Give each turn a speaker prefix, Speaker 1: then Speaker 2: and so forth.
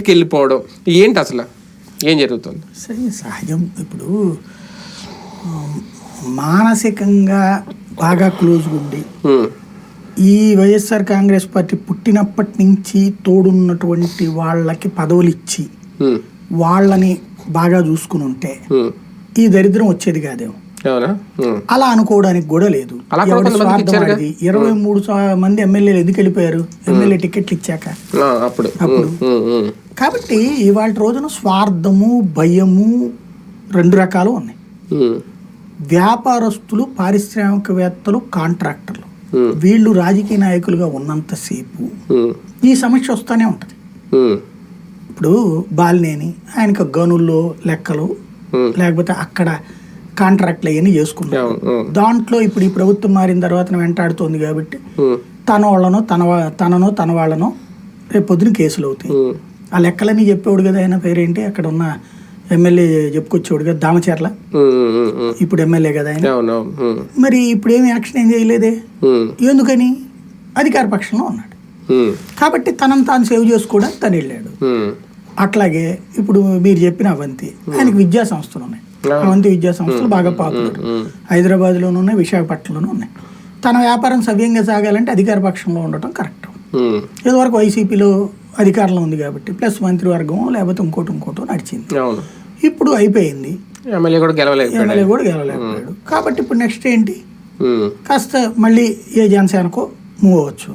Speaker 1: వెళ్ళిపోవడం ఏంటి అసలు ఏం జరుగుతుంది?
Speaker 2: సహజం. ఇప్పుడు మానసికంగా బాగా క్లోజ్గా ఉండి ఈ వైఎస్ఆర్ కాంగ్రెస్ పార్టీ పుట్టినప్పటి నుంచి తోడున్నటువంటి వాళ్ళకి పదవులు ఇచ్చి వాళ్ళని బాగా చూసుకుని ఉంటే ఈ దరిద్రం వచ్చేది కాదేమో. అలా అనుకోవడానికి కూడా లేదు. 23 మంది ఎమ్మెల్యేలు ఎందుకు వెళ్ళిపోయారు? ఎమ్మెల్యే టికెట్లు ఇచ్చాక అప్పుడు. కాబట్టి ఇవాళ రోజున స్వార్థము భయము 2 రకాలు ఉన్నాయి. వ్యాపారస్తులు, పారిశ్రామికవేత్తలు, కాంట్రాక్టర్లు, వీళ్ళు రాజకీయ నాయకులుగా ఉన్నంతసేపు ఈ సమస్య వస్తూనే ఉంటుంది. ఇప్పుడు బాలినేని ఆయనకు గనుల్లో లెక్కలు లేకపోతే అక్కడ కాంట్రాక్ట్లు అవన్నీ చేసుకున్నారు. దాంట్లో ఇప్పుడు ఈ ప్రభుత్వం మారిన తర్వాత వెంటాడుతోంది కాబట్టి తననో తన వాళ్ళనో రేపు పొద్దున కేసులు అవుతాయి. ఆ లెక్కలన్నీ చెప్పేవాడు కదా, ఆయన పేరేంటి అక్కడ ఉన్న ఎమ్మెల్యే చెప్పుకొచ్చేవాడు కదా, దామచర్ల, ఇప్పుడు ఎమ్మెల్యే కదా ఆయన. మరి ఇప్పుడు ఏమి యాక్షన్ ఏం చేయలేదే, ఎందుకని? అధికార పక్షంలో ఉన్నాడు కాబట్టి తనను తాను సేవ్ చేసుకోవడానికి తను వెళ్ళాడు. అట్లాగే ఇప్పుడు మీరు చెప్పిన అవంతి, ఆయనకి విద్యా సంస్థలు ఉన్నాయి. అవంతి విద్యా సంస్థలు బాగా పాపులర్, హైదరాబాద్లోనూ ఉన్నాయి, విశాఖపట్నంలోనూ ఉన్నాయి. తన వ్యాపారం సవ్యంగా సాగాలంటే అధికార పక్షంలో ఉండటం కరెక్ట్. ఇదివరకు వైసీపీలో అధికారంలో ఉంది కాబట్టి ప్లస్ మంత్రివర్గం లేకపోతే ఇంకోటో నడిచింది. ఇప్పుడు అయిపోయింది, ఎమ్మెల్యే కూడా గెలవలేకపోయాడు. కాబట్టి ఇప్పుడు నెక్స్ట్ ఏంటి? కాస్త మళ్ళీ ఏ జనసేనకో మూవ్ అవ్వచ్చు.